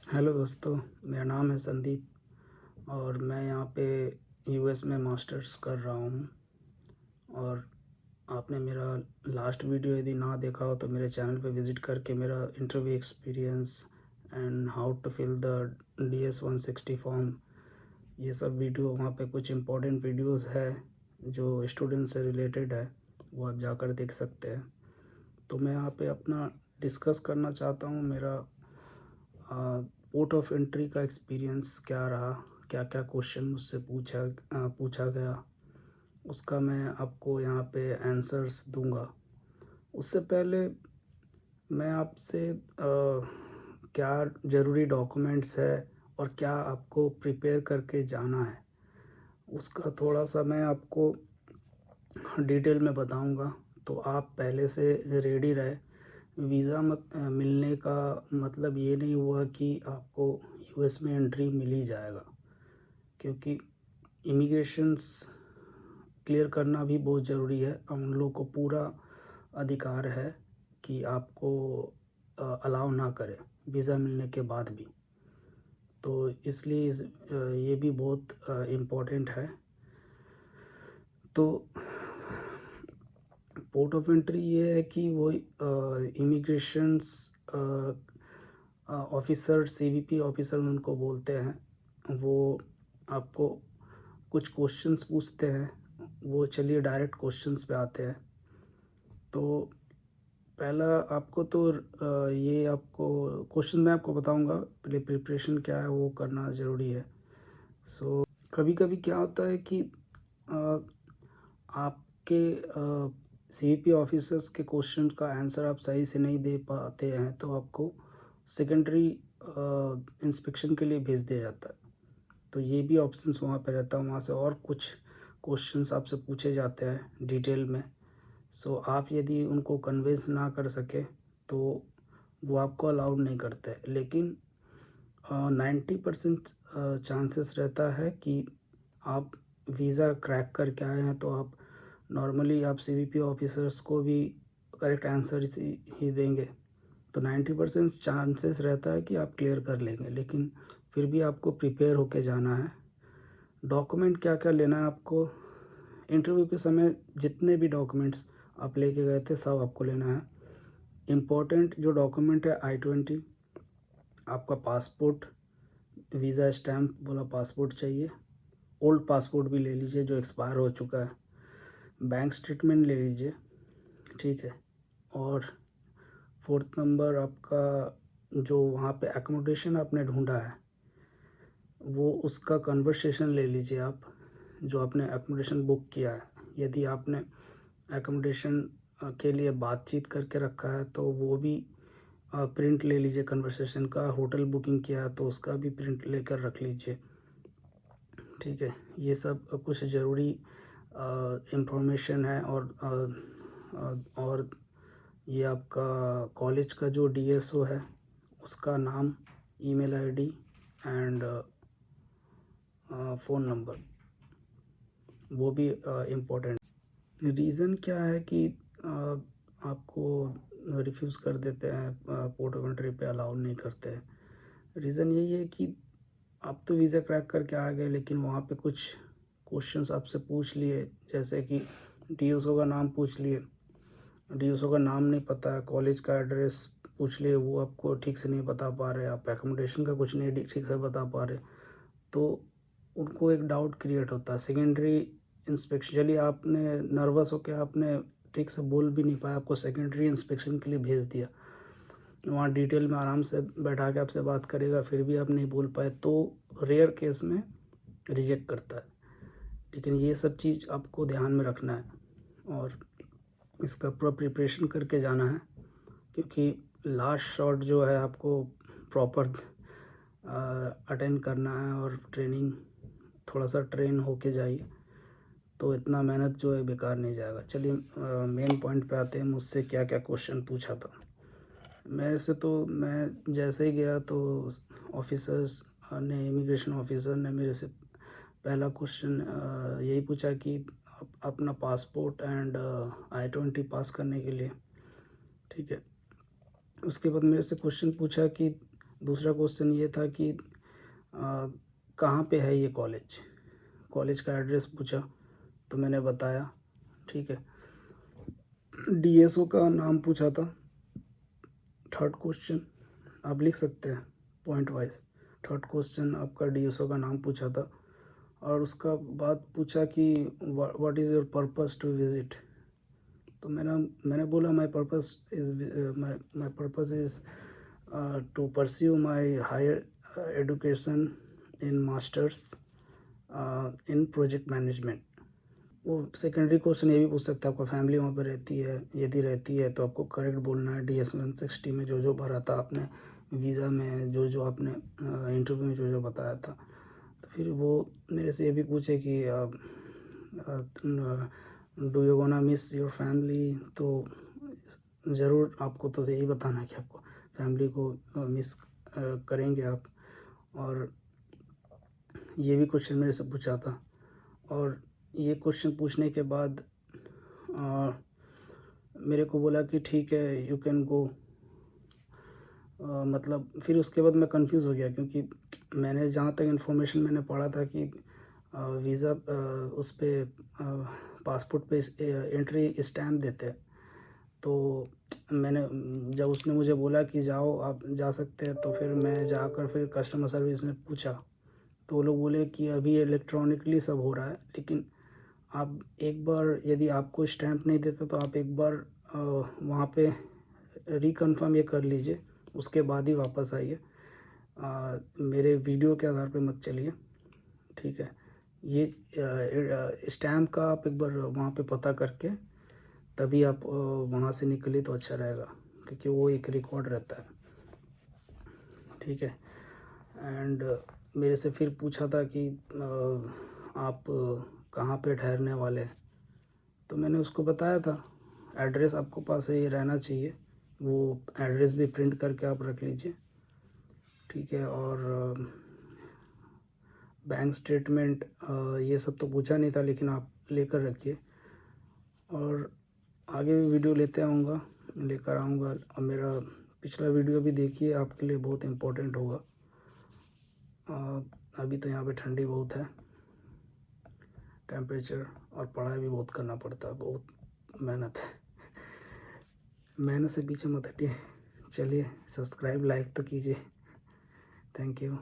Hello दोस्तों, मेरा नाम है संदीप और मैं यहाँ पे यूएस में मास्टर्स कर रहा हूँ। और आपने मेरा लास्ट वीडियो यदि ना देखा हो तो मेरे चैनल पे विज़िट करके मेरा interview experience and how to fill the DS-160 form, ये सब वीडियो वहाँ पे कुछ इम्पोर्टेंट वीडियोस है जो स्टूडेंट से रिलेटेड है, वो आप जाकर देख सकते हैं। तो मैं यहाँ पे अपना डिस्कस करना चाहता हूँ मेरा पोर्ट ऑफ एंट्री का एक्सपीरियंस क्या रहा, क्या क्या क्वेश्चन मुझसे पूछा गया, उसका मैं आपको यहाँ पे आंसर्स दूंगा। उससे पहले मैं आपसे क्या ज़रूरी डॉक्यूमेंट्स है और क्या आपको प्रिपेयर करके जाना है, उसका थोड़ा सा मैं आपको डिटेल में बताऊंगा, तो आप पहले से रेडी रहे। वीज़ा मिलने का मतलब ये नहीं हुआ कि आपको यूएस में एंट्री मिल ही जाएगा, क्योंकि इमिग्रेशंस क्लियर करना भी बहुत ज़रूरी है। उन लोगों को पूरा अधिकार है कि आपको अलाउ ना करें वीज़ा मिलने के बाद भी। तो इसलिए ये भी बहुत इम्पोर्टेंट है। तो पोर्ट ऑफ एंट्री ये है कि वो इमिग्रेशंस ऑफिसर, सीबीपी ऑफिसर उनको बोलते हैं, वो आपको कुछ क्वेश्चंस पूछते हैं। वो चलिए डायरेक्ट क्वेश्चंस पे आते हैं। तो पहला आपको तो ये आपको क्वेश्चन मैं आपको बताऊंगा, पहले प्रिपरेशन क्या है वो करना ज़रूरी है। सो कभी कभी क्या होता है कि अ, आपके सीबीपी ऑफिसर्स के क्वेश्चन का आंसर आप सही से नहीं दे पाते हैं तो आपको सेकेंडरी इंस्पेक्शन के लिए भेज दिया जाता है। तो ये भी ऑप्शंस वहाँ पे रहता है, वहाँ से और कुछ क्वेश्चंस आपसे पूछे जाते हैं डिटेल में। सो आप यदि उनको कन्विंस ना कर सके तो वो आपको अलाउड नहीं करते। लेकिन 90% चांसेस रहता है कि आप वीज़ा क्रैक करके आए हैं, तो आप नॉर्मली आप सीबीपी ऑफिसर्स को भी करेक्ट आंसर ही देंगे। तो 90% चांसेस रहता है कि आप क्लियर कर लेंगे, लेकिन फिर भी आपको प्रिपेयर होके जाना है। डॉक्यूमेंट क्या क्या लेना है आपको, इंटरव्यू के समय जितने भी डॉक्यूमेंट्स आप लेके गए थे सब आपको लेना है। इम्पोर्टेंट जो डॉक्यूमेंट है I-20, आपका पासपोर्ट, वीज़ा स्टैम्प वाला पासपोर्ट चाहिए। ओल्ड पासपोर्ट भी ले लीजिए जो एक्सपायर हो चुका है। बैंक स्टेटमेंट ले लीजिए, ठीक है। और फोर्थ नंबर आपका जो वहाँ पे एकोमोडेशन आपने ढूंढा है वो उसका कन्वर्सेशन ले लीजिए आप, जो आपने एकोमोडेशन बुक किया है। यदि आपने एकोमोडेशन के लिए बातचीत करके रखा है तो वो भी प्रिंट ले लीजिए कन्वर्सेशन का। होटल बुकिंग किया है तो उसका भी प्रिंट लेकर रख लीजिए, ठीक है। ये सब कुछ ज़रूरी इंफॉर्मेशन है। और ये आपका कॉलेज का जो डीएसओ है उसका नाम, email ID and phone number, वो भी इम्पोर्टेंट। रीज़न क्या है कि आपको रिफ्यूज़ कर देते हैं, पोर्ट ऑफ एंट्री पे अलाउ नहीं करते हैं। रीज़न यही है कि आप तो वीज़ा क्रैक करके आ गए, लेकिन वहाँ पे कुछ क्वेश्चंस आपसे पूछ लिए, जैसे कि डीएसओ का नाम पूछ लिए, डीएसओ का नाम नहीं पता है, कॉलेज का एड्रेस पूछ लिए, वो आपको ठीक से नहीं बता पा रहे, आप एकोमोडेशन का कुछ नहीं ठीक से बता पा रहे, तो उनको एक डाउट क्रिएट होता है। सेकेंडरी इंस्पेक्शन, चलिए आपने नर्वस होकर आपने ठीक से बोल भी नहीं पाया, आपको सेकेंडरी इंस्पेक्शन के लिए भेज दिया, वहाँ डिटेल में आराम से बैठा के आपसे बात करेगा, फिर भी आप नहीं बोल पाए तो रेयर केस में रिजेक्ट करता है। लेकिन ये सब चीज़ आपको ध्यान में रखना है और इसका पूरा प्रिपरेशन करके जाना है, क्योंकि लास्ट शॉट जो है आपको प्रॉपर अटेंड करना है और ट्रेनिंग, थोड़ा सा ट्रेन होके जाइए तो इतना मेहनत जो है बेकार नहीं जाएगा। चलिए मेन पॉइंट पे आते हैं, मुझसे क्या क्या क्वेश्चन पूछा था। मेरे से तो मैं जैसे ही गया तो ऑफिसर्स ने, इमिग्रेशन ऑफिसर ने मेरे से पहला क्वेश्चन यही पूछा कि अपना पासपोर्ट एंड I-20 पास करने के लिए, ठीक है। उसके बाद मेरे से क्वेश्चन पूछा कि दूसरा क्वेश्चन ये था कि कहाँ पे है ये कॉलेज, कॉलेज का एड्रेस पूछा तो मैंने बताया, ठीक है। डीएसओ का नाम पूछा था। थर्ड क्वेश्चन आप लिख सकते हैं पॉइंट वाइज। थर्ड क्वेश्चन आपका डीएसओ का नाम पूछा था, और उसका बाद पूछा कि what is your purpose to visit. तो मैंने बोला my purpose is to pursue my higher education in masters in project management. वो सेकेंडरी क्वेश्चन ये भी पूछ सकता है, आपका फैमिली वहाँ पर रहती है, यदि रहती है तो आपको करेक्ट बोलना है। DS 160 में जो जो भरा था आपने, वीज़ा में जो जो आपने इंटरव्यू में जो जो बताया था। तो फिर वो मेरे से ये भी पूछे कि do you wanna miss your family. तो ज़रूर आपको तो यही बताना है कि आपको फैमिली को मिस करेंगे आप। और ये भी क्वेश्चन मेरे से पूछा था। और ये क्वेश्चन पूछने के बाद मेरे को बोला कि ठीक है यू कैन गो। मतलब फिर उसके बाद मैं कंफ्यूज हो गया, क्योंकि मैंने जहाँ तक इन्फॉर्मेशन मैंने पढ़ा था कि वीज़ा उस पर पासपोर्ट पे एंट्री स्टैम्प देते हैं। तो मैंने जब उसने मुझे बोला कि जाओ आप जा सकते हैं, तो फिर मैं जाकर फिर कस्टमर सर्विस में पूछा, तो वो लोग बोले कि अभी इलेक्ट्रॉनिकली सब हो रहा है, लेकिन आप एक बार यदि आपको स्टैम्प नहीं देता तो आप एक बार वहाँ पे रिकन्फर्म ये कर लीजिए, उसके बाद ही वापस आइए। मेरे वीडियो के आधार पे मत चलिए, ठीक है। ये स्टैम्प का आप एक बार वहाँ पे पता करके तभी आप वहाँ से निकले तो अच्छा रहेगा, क्योंकि वो एक रिकॉर्ड रहता है, ठीक है। एंड मेरे से फिर पूछा था कि आप कहाँ पे ठहरने वाले हैं। तो मैंने उसको बताया था एड्रेस आपको पास है, ये रहना चाहिए, वो एड्रेस भी प्रिंट करके आप रख लीजिए, ठीक है। और बैंक स्टेटमेंट ये सब तो पूछा नहीं था, लेकिन आप लेकर रखिए। और आगे भी वीडियो लेकर आऊँगा। और मेरा पिछला वीडियो भी देखिए, आपके लिए बहुत इम्पोर्टेंट होगा। अभी तो यहाँ पे ठंडी बहुत है, टेम्परेचर, और पढ़ाई भी बहुत करना पड़ता है, बहुत मेहनत है। मेहनत से पीछे मत हटिए। चलिए सब्सक्राइब लाइक तो कीजिए। Thank you.